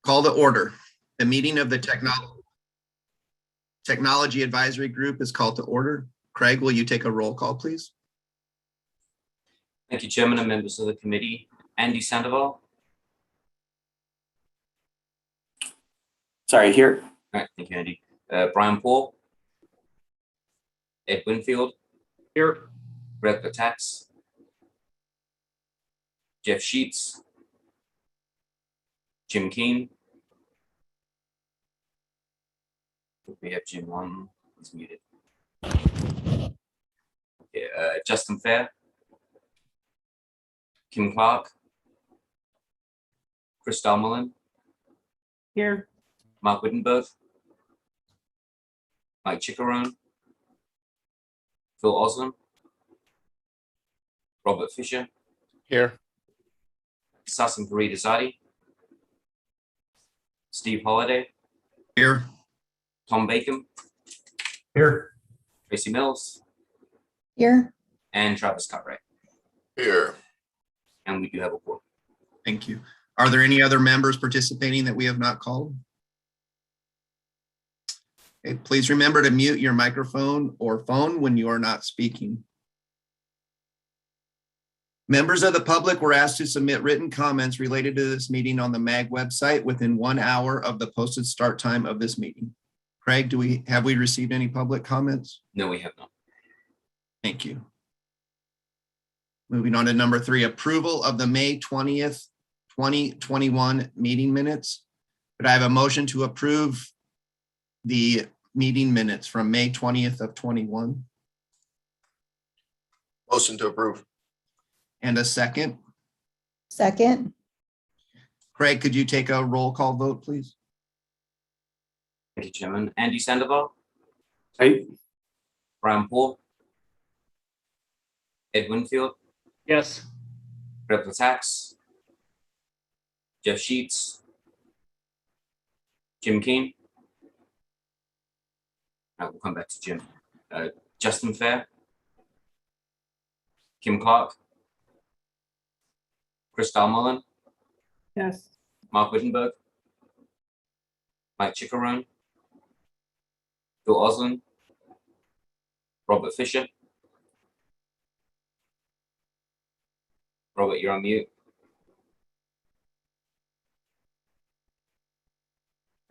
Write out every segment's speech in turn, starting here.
Call to order. The meeting of the Technology Advisory Group is called to order. Craig, will you take a roll call, please? Thank you, Chairman and members of the committee. Andy Sandoval. Sorry, here. All right, thank you, Andy. Brian Paul. Ed Winfield. Here. Greg Tax. Jeff Sheets. Jim Keane. We have Jim on. He's muted. Okay, Justin Fair. Kim Clark. Chris Dalmolin. Here. Mark Wittenberg. Mike Chickarone. Phil Oslin. Robert Fisher. Here. Sasan Faridasati. Steve Holiday. Here. Tom Bacon. Here. Tracy Mills. Here. And Travis Cartwright. Here. And we do have a quorum. Thank you. Are there any other members participating that we have not called? Okay, please remember to mute your microphone or phone when you are not speaking. Members of the public were asked to submit written comments related to this meeting on the MAG website within 1 hour of the posted start time of this meeting. Craig, have we received any public comments? No, we have not. Thank you. Moving on to number 3, approval of the May 20th, 2021 meeting minutes. Could I have a motion to approve the meeting minutes from May 20th of 21? Motion to approve. And a second? Second. Craig, could you take a roll call vote, please? Thank you, Chairman. Andy Sandoval. Aye. Brian Paul. Ed Winfield. Yes. Greg Tax. Jeff Sheets. Jim Keane. I will come back to Jim. Justin Fair. Kim Clark. Chris Dalmolin. Yes. Mark Wittenberg. Mike Chickarone. Phil Oslin. Robert Fisher. Robert, you're on mute.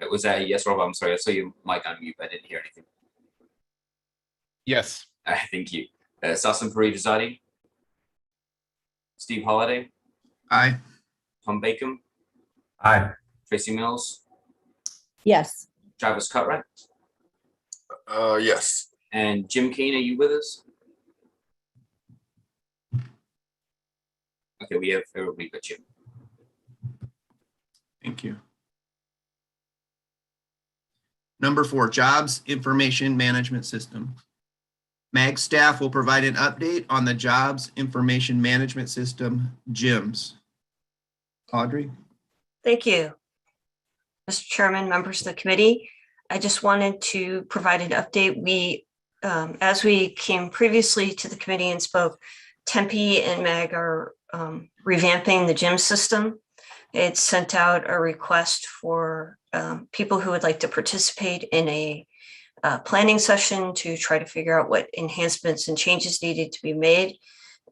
Was that a yes, Robert? I'm sorry. I saw your mic on mute, but I didn't hear anything. Yes. Thank you. Sasan Faridasati. Steve Holiday. Aye. Tom Bacon. Aye. Tracy Mills. Yes. Travis Cartwright. Yes. And Jim Keane, are you with us? Okay, we have everybody but Jim. Thank you. Number 4, Jobs Information Management System. MAG staff will provide an update on the Jobs Information Management System, JIMS. Audrey? Thank you. Mr. Chairman, members of the committee, I just wanted to provide an update. We, as we came previously to the committee and spoke, Tempe and MAG are revamping the JIMS system. It sent out a request for people who would like to participate in a planning session to try to figure out what enhancements and changes needed to be made.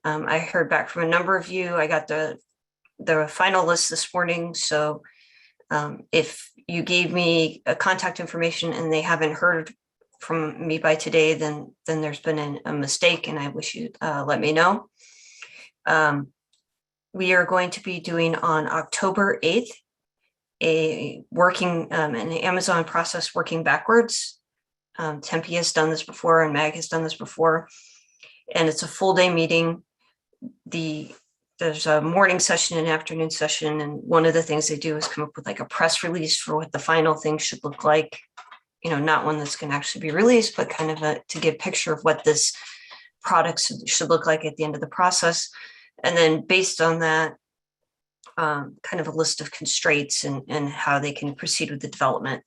I heard back from a number of you. I got the final list this morning. So if you gave me a contact information and they haven't heard from me by today, then there's been a mistake, and I wish you'd let me know. We are going to be doing on October 8th a working an Amazon process working backwards. Tempe has done this before and MAG has done this before, and it's a full day meeting. There's a morning session and afternoon session, and one of the things they do is come up with like a press release for what the final thing should look like. You know, not one that's going to actually be released, but kind of to give a picture of what this product should look like at the end of the process. And then based on that, kind of a list of constraints and how they can proceed with the development.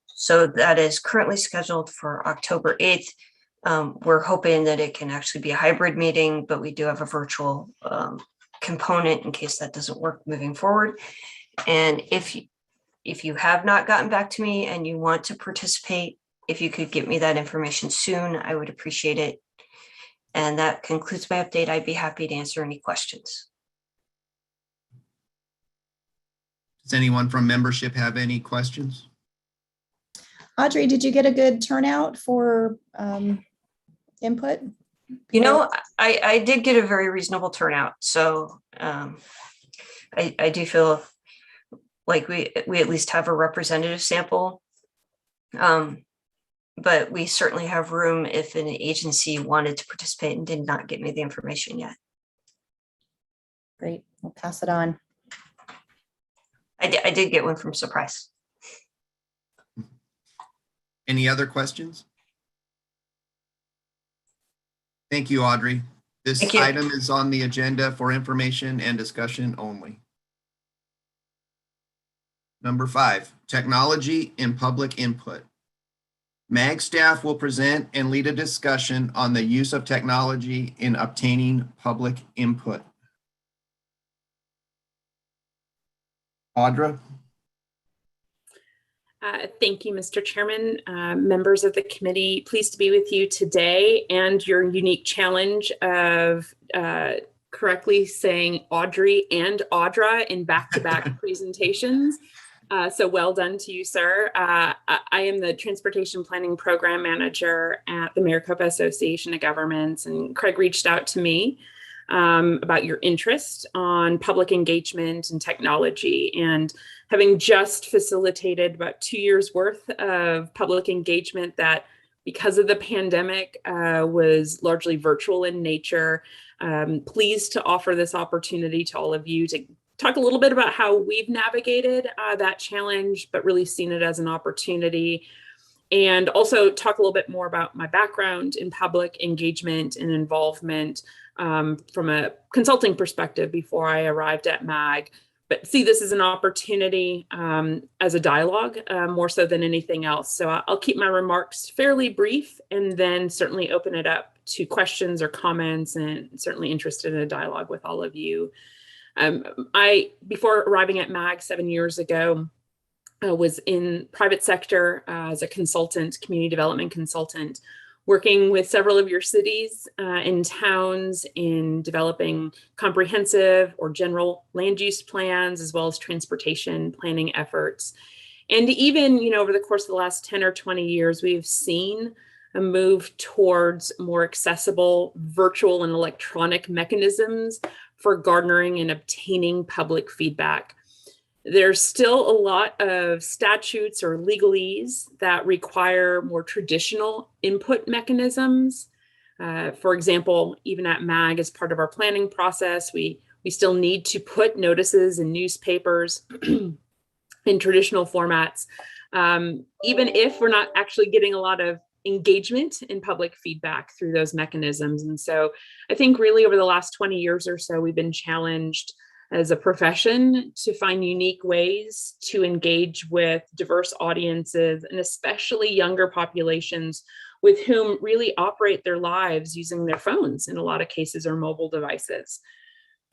So that is currently scheduled for October 8th. We're hoping that it can actually be a hybrid meeting, but we do have a virtual component in case that doesn't work moving forward. And if if you have not gotten back to me and you want to participate, if you could get me that information soon, I would appreciate it. And that concludes my update. I'd be happy to answer any questions. Does anyone from membership have any questions? Audrey, did you get a good turnout for input? You know, I did get a very reasonable turnout. So I do feel like we at least have a representative sample. But we certainly have room if an agency wanted to participate and did not get me the information yet. Great, we'll pass it on. I did get one from Surprise. Any other questions? Thank you, Audrey. This Thank you. item is on the agenda for information and discussion only. Number 5, technology and public input. MAG staff will present and lead a discussion on the use of technology in obtaining public input. Audra? Thank you, Mr. Chairman. Members of the committee, pleased to be with you today and your unique challenge of correctly saying Audrey and Audra in back-to-back presentations. So well done to you, sir. I am the Transportation Planning Program Manager at the Maricopa Association of Governments, and Craig reached out to me about your interest on public engagement and technology. And having just facilitated about 2 years worth of public engagement that, because of the pandemic, was largely virtual in nature, pleased to offer this opportunity to all of you to talk a little bit about how we've navigated that challenge, but really seen it as an opportunity. And also talk a little bit more about my background in public engagement and involvement from a consulting perspective before I arrived at MAG. But see this as an opportunity as a dialogue more so than anything else. So I'll keep my remarks fairly brief and then certainly open it up to questions or comments, and certainly interested in a dialogue with all of you. Before arriving at MAG 7 years ago, was in private sector as a consultant, community development consultant, working with several of your cities and towns in developing comprehensive or general land use plans, as well as transportation planning efforts. And even, over the course of the last 10 or 20 years, we've seen a move towards more accessible virtual and electronic mechanisms for garnering and obtaining public feedback. There's still a lot of statutes or legalese that require more traditional input mechanisms. For example, even at MAG, as part of our planning process, we still need to put notices in newspapers in traditional formats, even if we're not actually getting a lot of engagement in public feedback through those mechanisms. And so I think really over the last 20 years or so, we've been challenged as a profession to find unique ways to engage with diverse audiences, and especially younger populations with whom really operate their lives using their phones in a lot of cases, or mobile devices.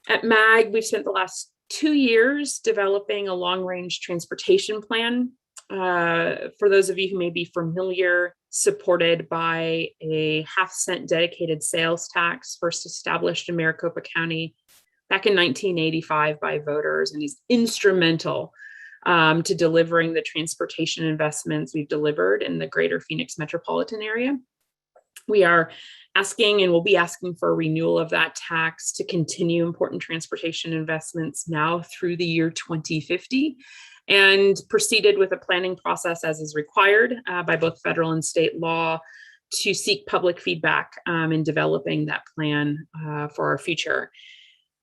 At MAG, we've spent the last 2 years developing a long-range transportation plan. For those of you who may be familiar, supported by a half-cent dedicated sales tax, first established in Maricopa County back in 1985 by voters, and he's instrumental to delivering the transportation investments we've delivered in the greater Phoenix metropolitan area. We are asking and will be asking for a renewal of that tax to continue important transportation investments now through the year 2050, and proceeded with a planning process as is required by both federal and state law to seek public feedback in developing that plan for our future.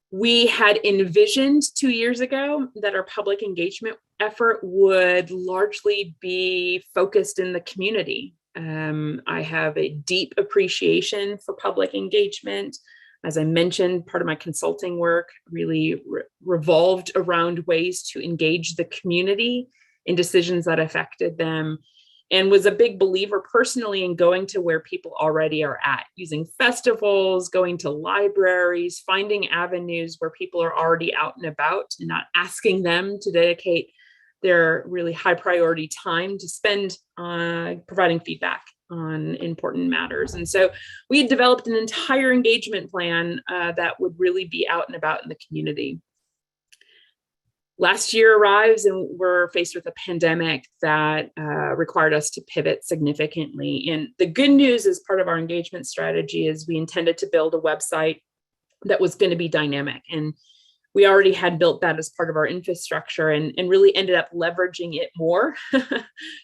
We had envisioned 2 years ago that our public engagement effort would largely be focused in the community. I have a deep appreciation for public engagement. As I mentioned, part of my consulting work really revolved around ways to engage the community in decisions that affected them, and was a big believer personally in going to where people already are at, using festivals, going to libraries, finding avenues where people are already out and about, and not asking them to dedicate their really high priority time to spend providing feedback on important matters. And so we had developed an entire engagement plan that would really be out and about in the community. Last year arrives and we're faced with a pandemic that required us to pivot significantly. And the good news as part of our engagement strategy is we intended to build a website that was going to be dynamic. And we already had built that as part of our infrastructure and really ended up leveraging it more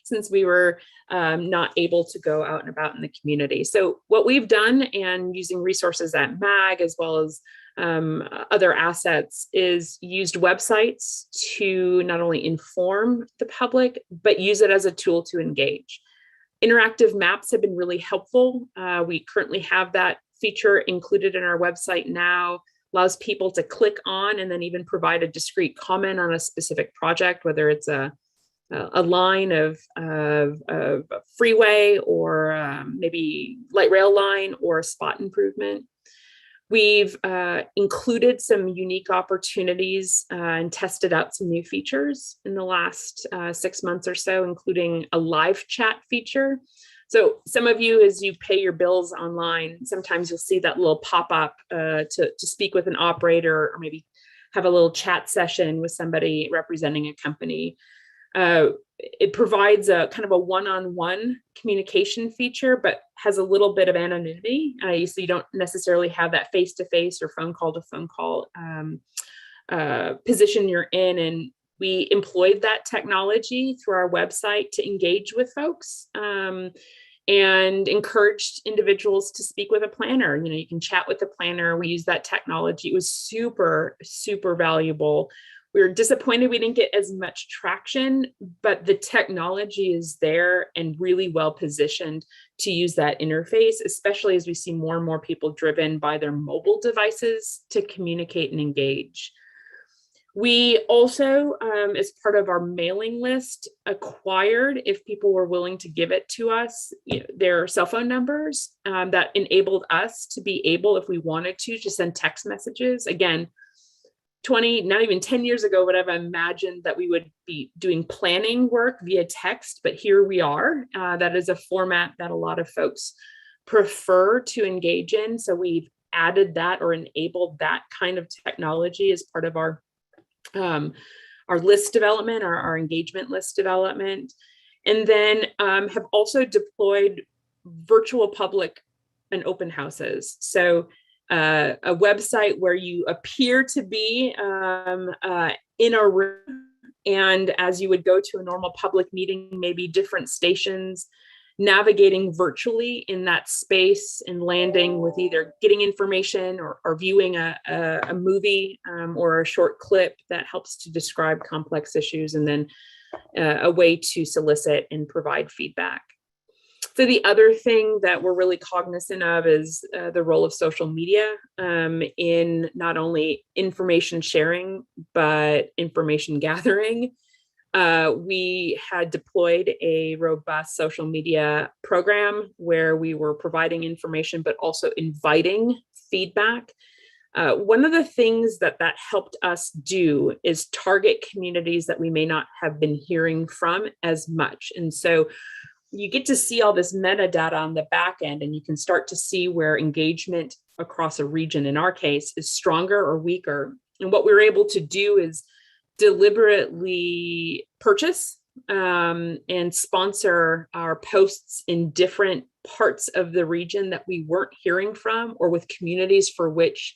since we were not able to go out and about in the community. So what we've done, and using resources at MAG as well as other assets, is used websites to not only inform the public, but use it as a tool to engage. Interactive maps have been really helpful. We currently have that feature included in our website now. Allows people to click on and then even provide a discrete comment on a specific project, whether it's a line of freeway or maybe light rail line or a spot improvement. We've included some unique opportunities and tested out some new features in the last 6 months or so, including a live chat feature. So some of you, as you pay your bills online, sometimes you'll see that little pop-up to speak with an operator or maybe have a little chat session with somebody representing a company. It provides a kind of a one-on-one communication feature, but has a little bit of anonymity. So you don't necessarily have that face-to-face or phone call to phone call position you're in. And we employed that technology through our website to engage with folks and encouraged individuals to speak with a planner. You know, you can chat with the planner. We use that technology. It was super, super valuable. We were disappointed we didn't get as much traction, but the technology is there and really well positioned to use that interface, especially as we see more and more people driven by their mobile devices to communicate and engage. We also, as part of our mailing list, acquired, if people were willing to give it to us, their cell phone numbers that enabled us to be able, if we wanted to send text messages. Again, 20, not even 10 years ago would have imagined that we would be doing planning work via text, but here we are. That is a format that a lot of folks prefer to engage in. So we've added that or enabled that kind of technology as part of our list development, our engagement list development, and then have also deployed virtual public and open houses. So a website where you appear to be in a room, and as you would go to a normal public meeting, maybe different stations, navigating virtually in that space and landing with either getting information or viewing a movie or a short clip that helps to describe complex issues, and then a way to solicit and provide feedback. So the other thing that we're really cognizant of is the role of social media in not only information sharing, but information gathering. We had deployed a robust social media program where we were providing information, but also inviting feedback. One of the things that helped us do is target communities that we may not have been hearing from as much. And so you get to see all this metadata on the back end, and you can start to see where engagement across a region, in our case, is stronger or weaker. And what we were able to do is deliberately purchase and sponsor our posts in different parts of the region that we weren't hearing from, or with communities for which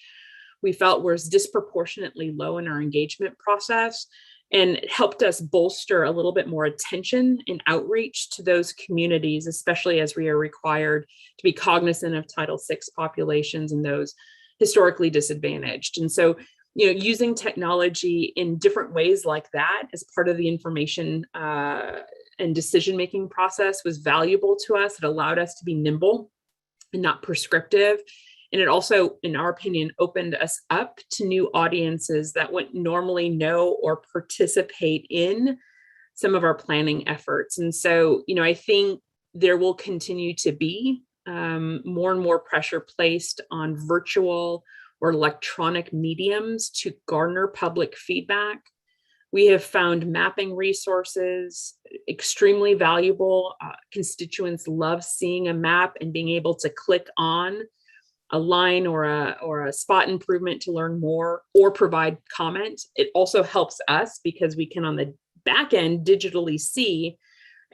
we felt was disproportionately low in our engagement process. And it helped us bolster a little bit more attention and outreach to those communities, especially as we are required to be cognizant of Title VI populations and those historically disadvantaged. And so, using technology in different ways like that as part of the information and decision-making process was valuable to us. It allowed us to be nimble and not prescriptive. And it also, in our opinion, opened us up to new audiences that wouldn't normally know or participate in some of our planning efforts. And so, I think there will continue to be more and more pressure placed on virtual or electronic mediums to garner public feedback. We have found mapping resources extremely valuable. Constituents love seeing a map and being able to click on a line or a spot improvement to learn more or provide comment. It also helps us because we can on the back end digitally see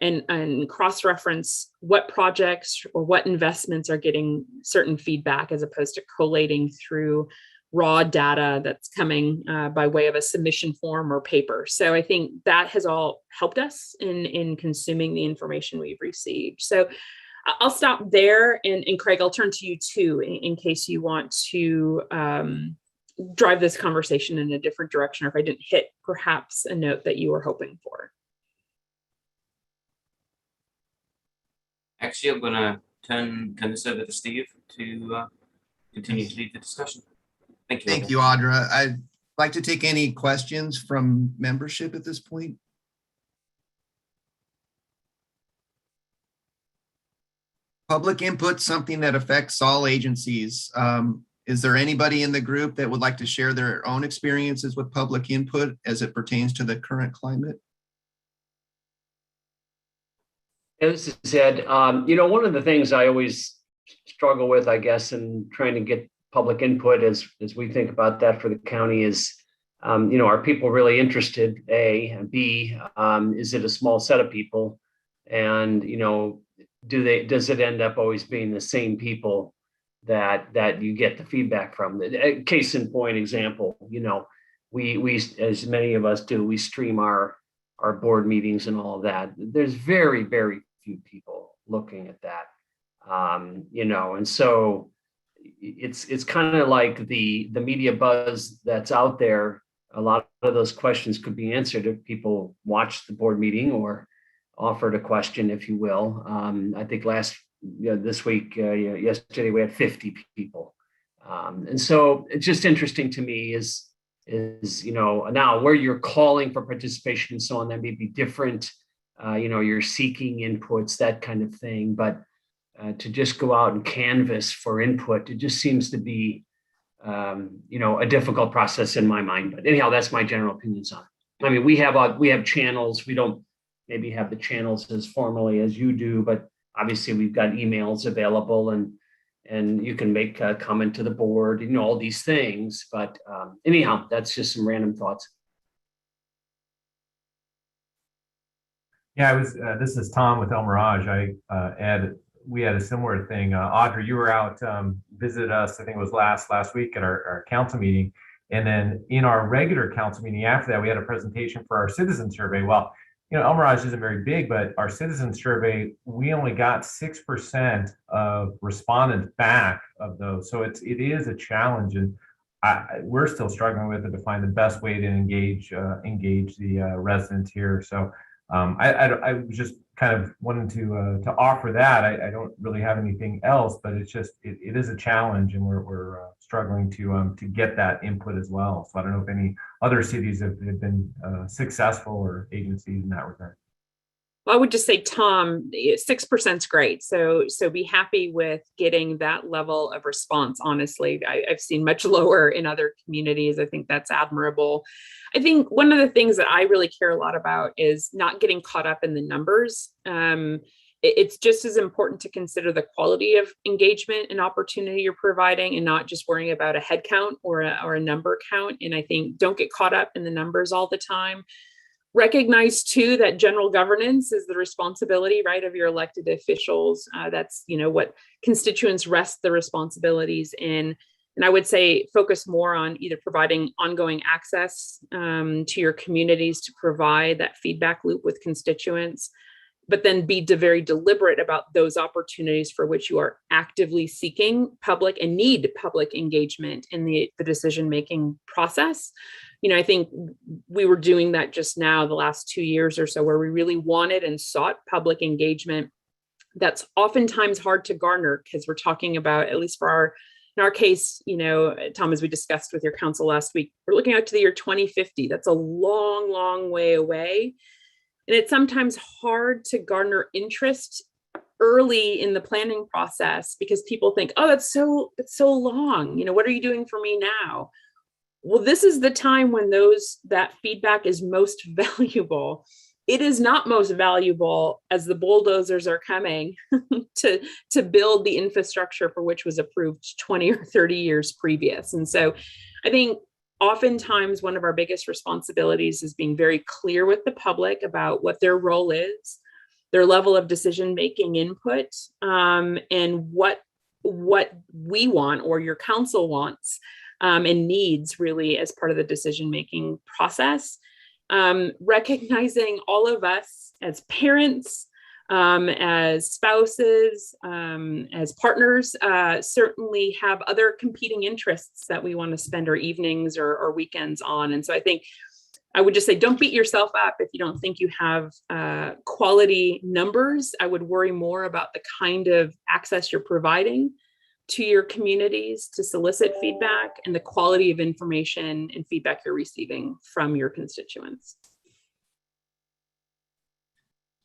and cross-reference what projects or what investments are getting certain feedback as opposed to collating through raw data that's coming by way of a submission form or paper. So I think that has all helped us in consuming the information we've received. So I'll stop there. And Craig, I'll turn to you too, in case you want to drive this conversation in a different direction, or if I didn't hit perhaps a note that you were hoping for. Actually, I'm gonna turn this over to Steve to continue to lead the discussion. Thank you. Thank you, Audra. I'd like to take any questions from membership at this point. Public input, something that affects all agencies. Is there anybody in the group that would like to share their own experiences with public input as it pertains to the current climate? This is Ed. One of the things I always struggle with, I guess, in trying to get public input as we think about that for the county is, are people really interested? A, and B, is it a small set of people? And, does it end up always being the same people that you get the feedback from? Case in point example, we as many of us do, we stream our board meetings and all of that. There's very, very few people looking at that, and so it's kind of like the media buzz that's out there. A lot of those questions could be answered if people watch the board meeting or offered a question, if you will. I think this week, yesterday, we had 50 people. And so it's just interesting to me is now where you're calling for participation and so on, that may be different. You're seeking inputs, that kind of thing. But to just go out and canvas for input, it just seems to be, a difficult process in my mind. But anyhow, that's my general opinions on it. I mean, we have channels. We don't maybe have the channels as formally as you do, but obviously we've got emails available and you can make a comment to the board, all these things. But anyhow, that's just some random thoughts. Yeah, this is Tom with El Mirage. We had a similar thing. Audra, you were out, visited us, I think it was last week at our council meeting. And then in our regular council meeting after that, we had a presentation for our citizen survey. Well, El Mirage isn't very big, but our citizen survey, we only got 6% of respondents back of those. So it is a challenge, and we're still struggling with it to find the best way to engage the residents here. So I was just kind of wanting to offer that. I don't really have anything else, but it's just it is a challenge, and we're struggling to get that input as well. So I don't know if any other cities have been successful or agencies in that regard. Well, I would just say, Tom, 6% is great. So be happy with getting that level of response. Honestly, I've seen much lower in other communities. I think that's admirable. I think one of the things that I really care a lot about is not getting caught up in the numbers. It's just as important to consider the quality of engagement and opportunity you're providing, and not just worrying about a head count or a number count. And I think don't get caught up in the numbers all the time. Recognize too that general governance is the responsibility, right, of your elected officials. That's what constituents rest the responsibilities in. And I would say focus more on either providing ongoing access to your communities to provide that feedback loop with constituents, but then be very deliberate about those opportunities for which you are actively seeking public and need public engagement in the decision-making process. I think we were doing that just now the last 2 years or so, where we really wanted and sought public engagement. That's oftentimes hard to garner because we're talking about, at least in our case, Tom, as we discussed with your council last week, we're looking out to the year 2050. That's a long, long way away. And it's sometimes hard to garner interest early in the planning process because people think, oh, that's so long. What are you doing for me now? Well, this is the time when that feedback is most valuable. It is not most valuable as the bulldozers are coming to build the infrastructure for which was approved 20 or 30 years previous. And so I think oftentimes one of our biggest responsibilities is being very clear with the public about what their role is, their level of decision-making input, and what we want or your council wants and needs really as part of the decision-making process. Recognizing all of us as parents, as spouses, as partners, certainly have other competing interests that we want to spend our evenings or weekends on. And so I think I would just say, don't beat yourself up if you don't think you have quality numbers. I would worry more about the kind of access you're providing to your communities to solicit feedback and the quality of information and feedback you're receiving from your constituents.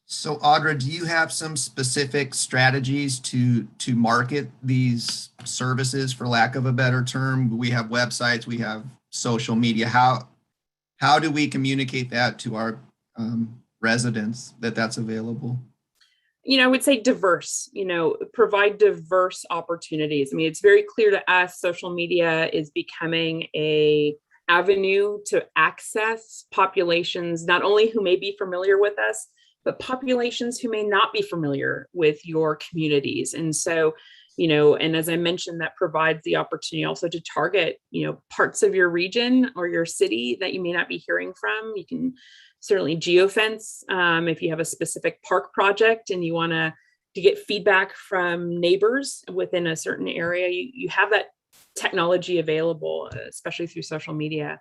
So Audra, do you have some specific strategies to market these services, for lack of a better term? We have websites, we have social media. How do we communicate that to our residents that that's available? I would say diverse, provide diverse opportunities. I mean, it's very clear to us, social media is becoming a avenue to access populations, not only who may be familiar with us, but populations who may not be familiar with your communities. And so, and as I mentioned, that provides the opportunity also to target, parts of your region or your city that you may not be hearing from. You can certainly geofence if you have a specific park project and you want to get feedback from neighbors within a certain area. You have that technology available, especially through social media.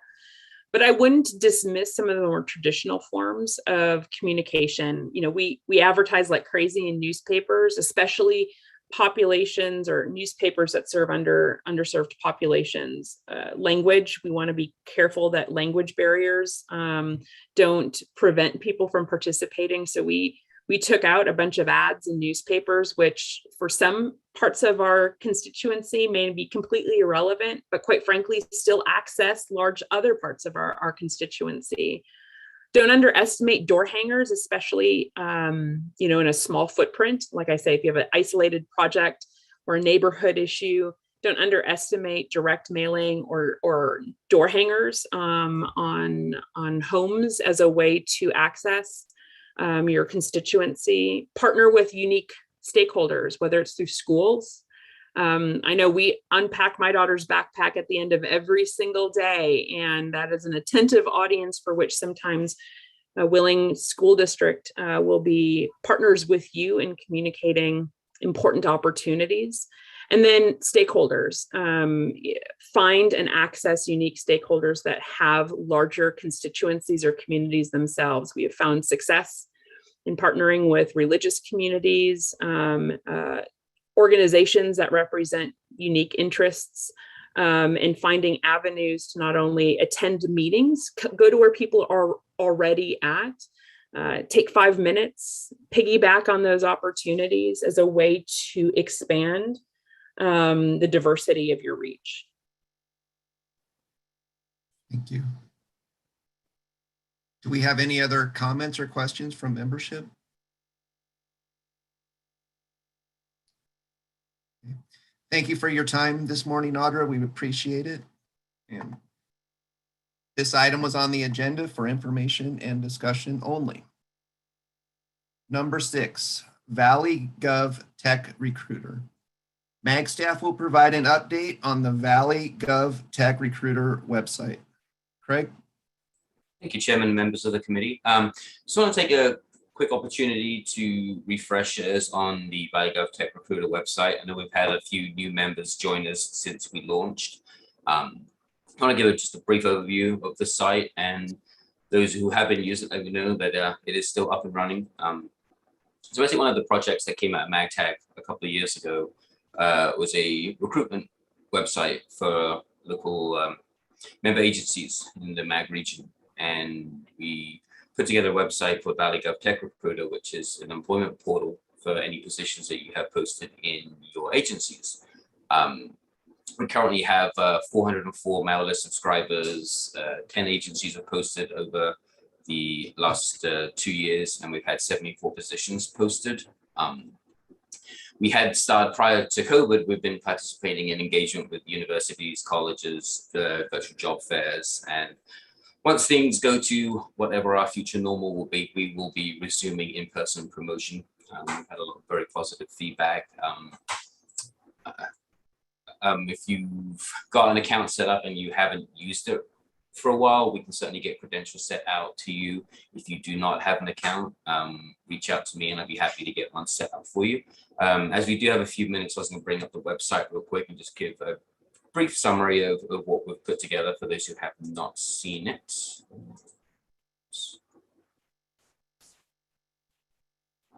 But I wouldn't dismiss some of the more traditional forms of communication. We advertise like crazy in newspapers, especially populations or newspapers that serve underserved populations. Language, we want to be careful that language barriers don't prevent people from participating. So we took out a bunch of ads in newspapers, which for some parts of our constituency may be completely irrelevant, but quite frankly, still access large other parts of our constituency. Don't underestimate door hangers, especially in a small footprint. Like I say, if you have an isolated project or a neighborhood issue, don't underestimate direct mailing or door hangers on homes as a way to access your constituency. Partner with unique stakeholders, whether it's through schools. I know we unpack my daughter's backpack at the end of every single day, and that is an attentive audience for which sometimes a willing school district will be partners with you in communicating important opportunities. And then stakeholders, find and access unique stakeholders that have larger constituencies or communities themselves. We have found success in partnering with religious communities, organizations that represent unique interests, and finding avenues to not only attend meetings, go to where people are already at, take 5 minutes, piggyback on those opportunities as a way to expand the diversity of your reach. Thank you. Do we have any other comments or questions from membership? Okay. Thank you for your time this morning, Audra. We appreciate it. And this item was on the agenda for information and discussion only. Number 6, Valley Gov Tech Recruiter. MAG staff will provide an update on the Valley Gov Tech Recruiter website. Craig? Thank you, Chairman and members of the committee. Just want to take a quick opportunity to refresh us on the Valley Gov Tech Recruiter website. I know we've had a few new members join us since we launched. I want to give just a brief overview of the site, and those who have been using it, let me know that it is still up and running. So basically one of the projects that came out of MagTag a couple of years ago was a recruitment website for local member agencies in the MAG region. And we put together a website for Valley Gov Tech Recruiter, which is an employment portal for any positions that you have posted in your agencies. We currently have 404 mail list subscribers. 10 agencies have posted over the last 2 years, and we've had 74 positions posted. We had started prior to COVID, we've been participating in engagement with universities, colleges, virtual job fairs, and once things go to whatever our future normal will be, we will be resuming in-person promotion. We've had a lot of very positive feedback. If you've got an account set up and you haven't used it for a while, we can certainly get credentials set out to you. If you do not have an account, reach out to me and I'd be happy to get one set up for you. As we do have a few minutes, I was going to bring up the website real quick and just give a brief summary of what we've put together for those who have not seen it.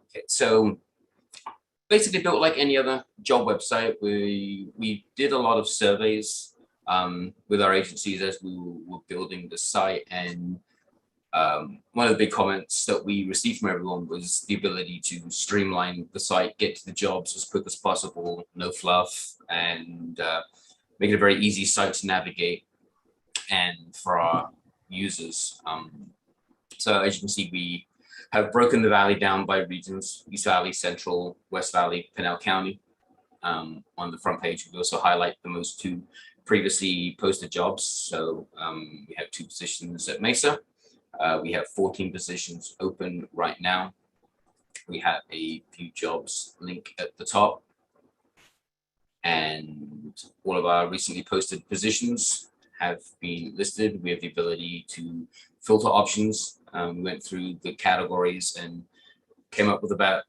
Okay, so basically built like any other job website. We did a lot of surveys with our agencies as we were building the site, and one of the big comments that we received from everyone was the ability to streamline the site, get to the jobs as quick as possible, no fluff, and make it a very easy site to navigate and for our users. So as you can see, we have broken the valley down by regions: East Valley, Central, West Valley, Pinell County. On the front page, we also highlight the most two previously posted jobs. So we have 2 positions at Mesa. We have 14 positions open right now. We have a few jobs link at the top. And all of our recently posted positions have been listed. We have the ability to filter options. We went through the categories and came up with about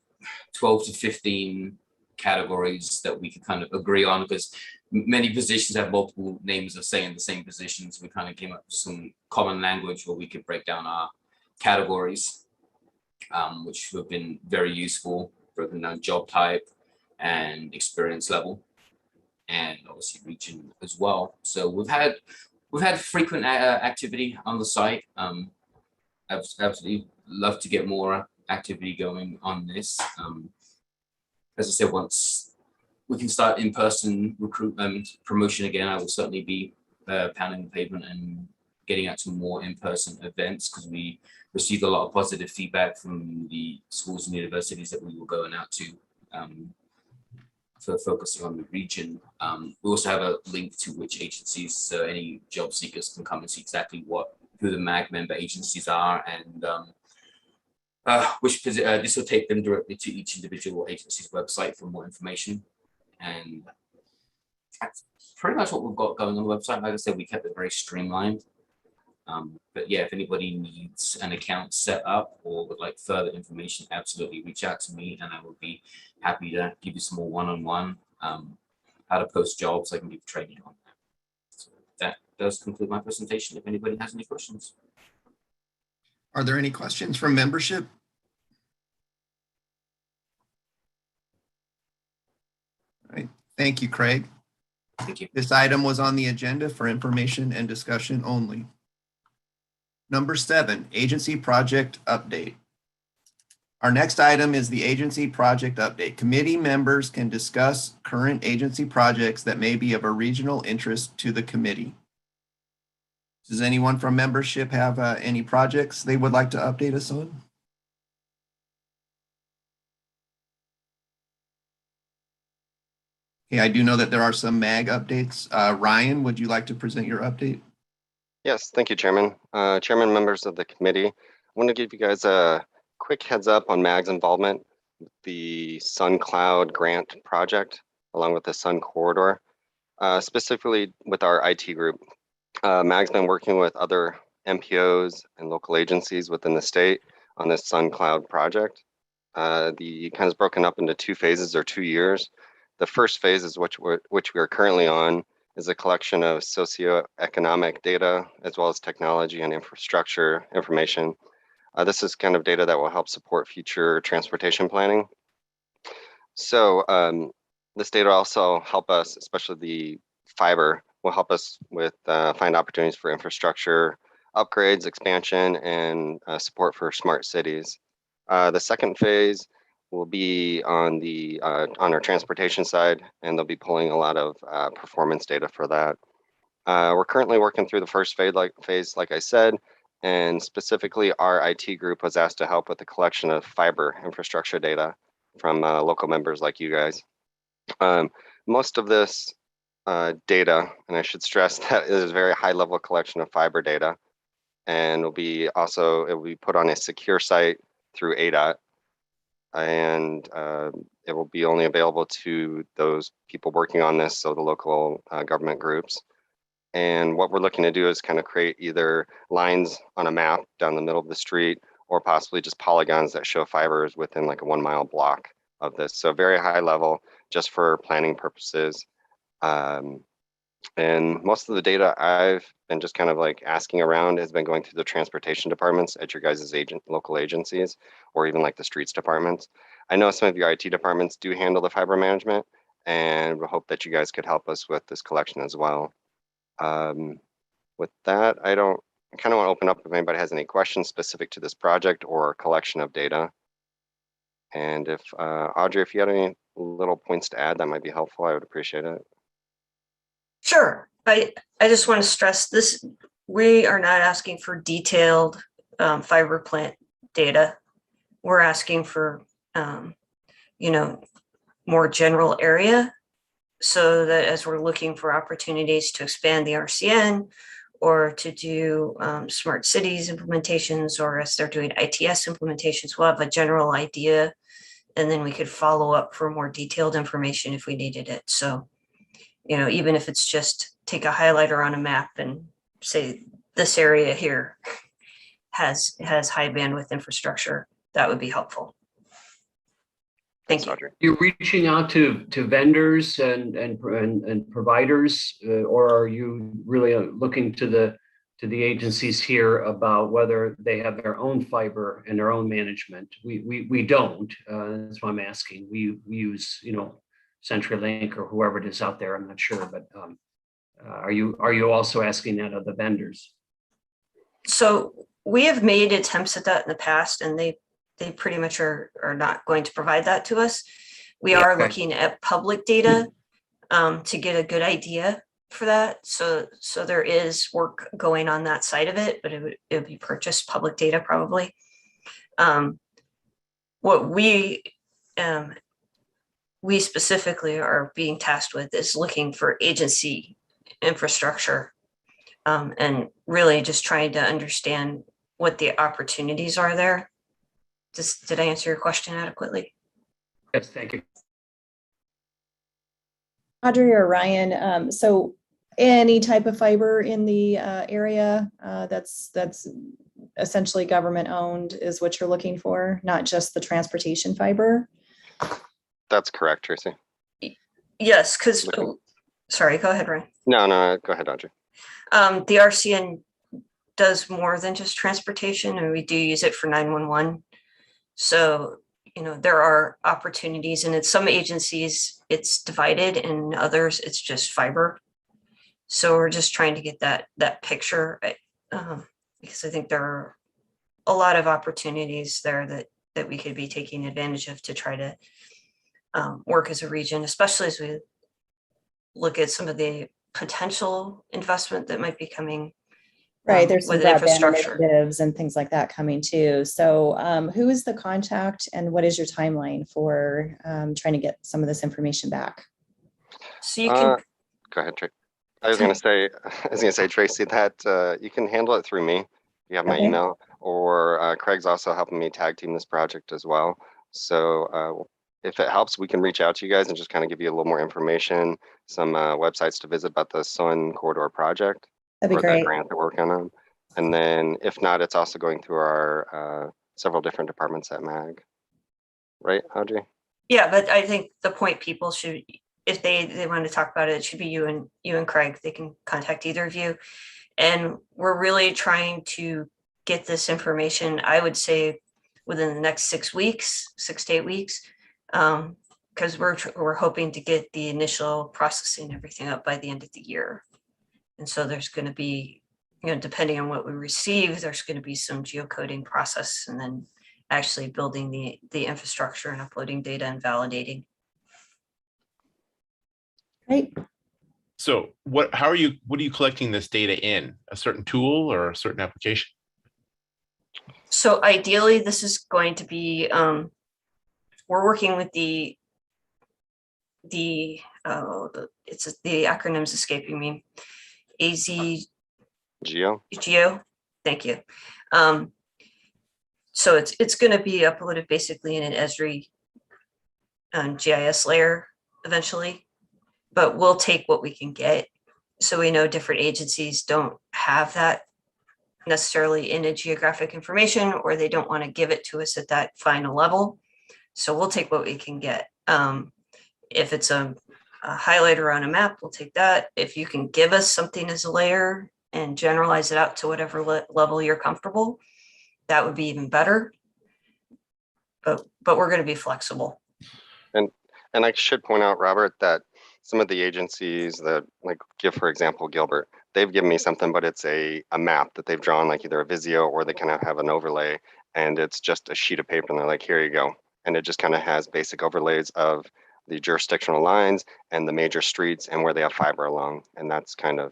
12 to 15 categories that we could kind of agree on, because many positions have multiple names of saying the same positions. We kind of came up with some common language where we could break down our categories, which have been very useful, broken down job type and experience level, and obviously region as well. So we've had frequent activity on the site. I'd absolutely love to get more activity going on this. As I said, once we can start in-person recruitment promotion again, I will certainly be pounding the pavement and getting out to more in-person events, because we received a lot of positive feedback from the schools and universities that we were going out to for focusing on the region. We also have a link to which agencies, so any job seekers can come and see exactly who the MAG member agencies are, and this will take them directly to each individual agency's website for more information. And that's pretty much what we've got going on the website. Like I said, we kept it very streamlined. But yeah, if anybody needs an account set up or would like further information, absolutely reach out to me and I will be happy to give you some more one-on-one how to post jobs. I can give training on that. So that does conclude my presentation. If anybody has any questions. Are there any questions from membership? All right, thank you, Craig. Thank you. This item was on the agenda for information and discussion only. Number 7, agency project update. Our next item is the agency project update. Committee members can discuss current agency projects that may be of a regional interest to the committee. Does anyone from membership have any projects they would like to update us on? Okay, I do know that there are some MAG updates. Ryan, would you like to present your update? Yes, thank you, Chairman. Chairman, members of the committee, I want to give you guys a quick heads up on MAG's involvement with the Sun Cloud grant project, along with the Sun Corridor, specifically with our IT group. MAG's been working with other MPOs and local agencies within the state on this Sun Cloud project. The kind of is broken up into 2 phases or 2 years. The first phase is which we are currently on, is a collection of socioeconomic data as well as technology and infrastructure information. This is kind of data that will help support future transportation planning. So this data also help us, especially the fiber, will help us with find opportunities for infrastructure upgrades, expansion, and support for smart cities. The second phase will be on the on our transportation side, and they'll be pulling a lot of performance data for that. We're currently working through the first phase, like I said, and specifically our IT group was asked to help with the collection of fiber infrastructure data from local members like you guys. Most of this data, and I should stress that it is a very high level collection of fiber data, and it will be put on a secure site through ADOT, and it will be only available to those people working on this, so the local government groups. And what we're looking to do is kind of create either lines on a map down the middle of the street, or possibly just polygons that show fibers within like a 1 mile block of this. So very high level, just for planning purposes. And most of the data I've been just kind of like asking around has been going through the transportation departments at your guys' local agencies, or even like the streets departments. I know some of your IT departments do handle the fiber management, and we hope that you guys could help us with this collection as well. With that, I kind of want to open up if anybody has any questions specific to this project or collection of data. And if Audrey, if you had any little points to add, that might be helpful. I would appreciate it. Sure. I just want to stress this. We are not asking for detailed fiber plant data. We're asking for, more general area, so that as we're looking for opportunities to expand the RCN or to do smart cities implementations, or as they're doing ITS implementations, we'll have a general idea, and then we could follow up for more detailed information if we needed it. So, even if it's just take a highlighter on a map and say this area here has high bandwidth infrastructure, that would be helpful. Thank you. Audrey. You're reaching out to vendors and providers, or are you really looking to the agencies here about whether they have their own fiber and their own management? We don't. That's why I'm asking. We use CenturyLink or whoever it is out there. I'm not sure, but are you also asking that of the vendors? So we have made attempts at that in the past, and they pretty much are not going to provide that to us. We are looking at public data to get a good idea for that. So there is work going on that side of it, but it would be purchased public data probably. What we specifically are being tasked with is looking for agency infrastructure, and really just trying to understand what the opportunities are there. Did I answer your question adequately? Yes, thank you. Audrey or Ryan, so any type of fiber in the area that's essentially government owned is what you're looking for, not just the transportation fiber? That's correct, Tracy. Yes, because, sorry, go ahead, Ryan. No, go ahead, Audrey. The RCN does more than just transportation, and we do use it for 911. So, there are opportunities, and in some agencies it's divided, and others it's just fiber. So we're just trying to get that picture, because I think there are a lot of opportunities there that we could be taking advantage of to try to work as a region, especially as we look at some of the potential investment that might be coming. Right, there's some with broadband infrastructure initiatives and things like that coming too. So who is the contact, and what is your timeline for trying to get some of this information back? So you can go ahead, Tracy. I was gonna say, Tracy, that you can handle it through me. You have my email, or Craig's also helping me tag team this project as well. So if it helps, we can reach out to you guys and just kind of give you a little more information, some websites to visit about the Sun Corridor project. That'd be great. The grant they're working on. And then if not, it's also going through our several different departments at MAG. Right, Audrey? Yeah, but I think the point people should, if they want to talk about it, it should be you and Craig. They can contact either of you. And we're really trying to get this information, I would say, within the next 6 to 8 weeks, because we're hoping to get the initial processing everything up by the end of the year. And so there's going to be, depending on what we receive, there's going to be some geocoding process. And then actually building the infrastructure and uploading data and validating. Great. So what are you collecting this data in? A certain tool or a certain application? So ideally, this is going to be, we're working with the acronym's escaping me. Geo? Geo, thank you. So it's going to be uploaded basically in an Esri GIS layer eventually, but we'll take what we can get. So we know different agencies don't have that necessarily in a geographic information, or they don't want to give it to us at that final level. So we'll take what we can get. If it's a highlighter on a map, we'll take that. If you can give us something as a layer and generalize it out to whatever level you're comfortable, that would be even better. But we're going to be flexible. And I should point out, Robert, that some of the agencies that, like, give, for example, Gilbert, they've given me something, but it's a map that they've drawn, like either a Visio or they kind of have an overlay, and it's just a sheet of paper, and they're like, here you go. And it just kind of has basic overlays of the jurisdictional lines and the major streets and where they have fiber along. And that's kind of,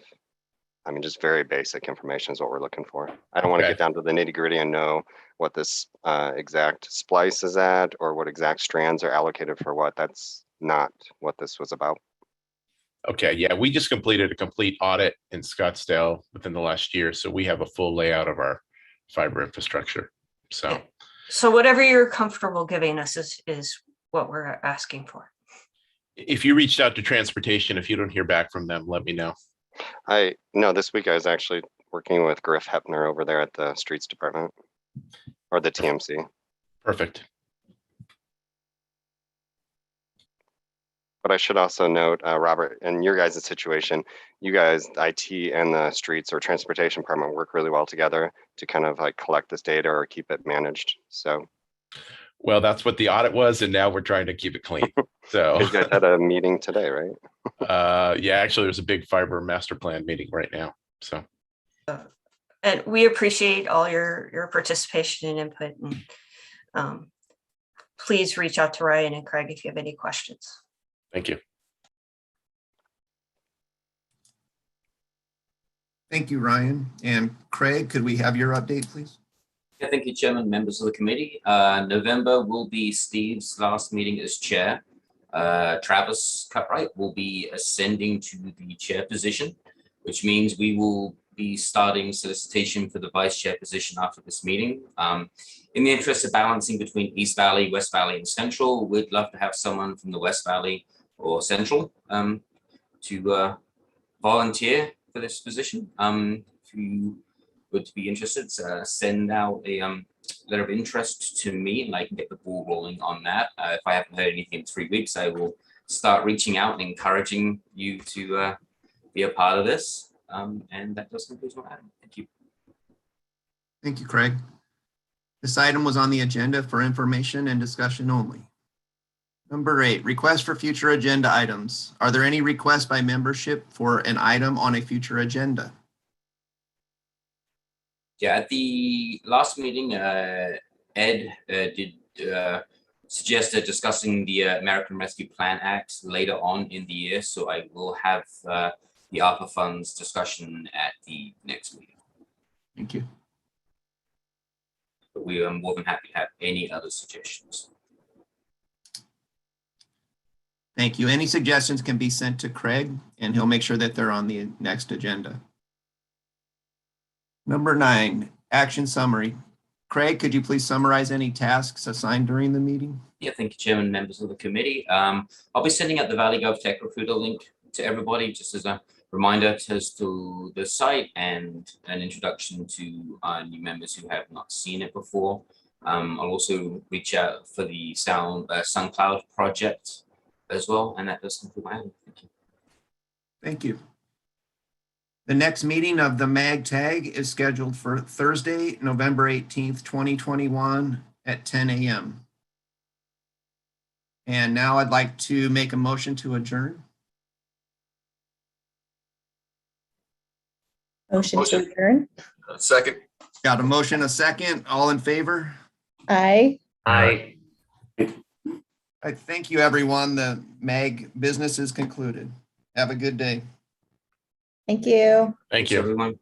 I mean, just very basic information is what we're looking for. I don't want to Okay. get down to the nitty gritty and know what this exact splice is at or what exact strands are allocated for what. That's not what this was about. Okay, yeah, we just completed a complete audit in Scottsdale within the last year, so we have a full layout of our fiber infrastructure. So So whatever you're comfortable giving us is what we're asking for. if you reached out to transportation, if you don't hear back from them, let me know. No, this week I was actually working with Griff Hepner over there at the streets department or the TMC. Perfect. But I should also note, Robert, in your guys' situation, you guys, IT and the streets or transportation department work really well together to kind of like collect this data or keep it managed. So Well, that's what the audit was, and now we're trying to keep it clean. So you guys had a meeting today, right? yeah, actually there's a big fiber master plan meeting right now. So And we appreciate all your participation and input. And please reach out to Ryan and Craig if you have any questions. thank you. Thank you, Ryan. And Craig, could we have your update, please? Yeah, thank you, Chairman, members of the committee. November will be Steve's last meeting as chair. Travis Cutright will be ascending to the chair position, which means we will be starting solicitation for the vice chair position after this meeting. In the interest of balancing between East Valley, West Valley, and Central, we'd love to have someone from the West Valley or Central to volunteer for this position. If you would be interested, send out a letter of interest to me and I can get the ball rolling on that. If I haven't heard anything in 3 weeks, I will start reaching out and encouraging you to be a part of this. And that does conclude my item. Thank you. Thank you, Craig. This item was on the agenda for information and discussion only. Number 8, request for future agenda items. Are there any requests by membership for an item on a future agenda? Yeah, at the last meeting, Ed did suggest discussing the American Rescue Plan Act later on in the year. So I will have the ARPA funds discussion at the next meeting. Thank you. But we are more than happy to have any other suggestions. Thank you. Any suggestions can be sent to Craig and he'll make sure that they're on the next agenda. Number 9, action summary. Craig, could you please summarize any tasks assigned during the meeting? Yeah, thank you, Chairman, members of the committee. I'll be sending out the Valley.gov Tech Recruiter link to everybody, just as a reminder as to the site and an introduction to new members who have not seen it before. I'll also reach out for the SoundCloud project as well, and that does conclude my item. Thank you. Thank you. The next meeting of the MAG tag is scheduled for Thursday, November 18th, 2021 at 10 a.m. And now I'd like to make a motion to adjourn. Motion to adjourn. Second. Got a motion, a second. All in favor? Aye. Aye. I thank you, everyone. The MAG business is concluded. Have a good day. Thank you. Thank Thanks, you. everyone.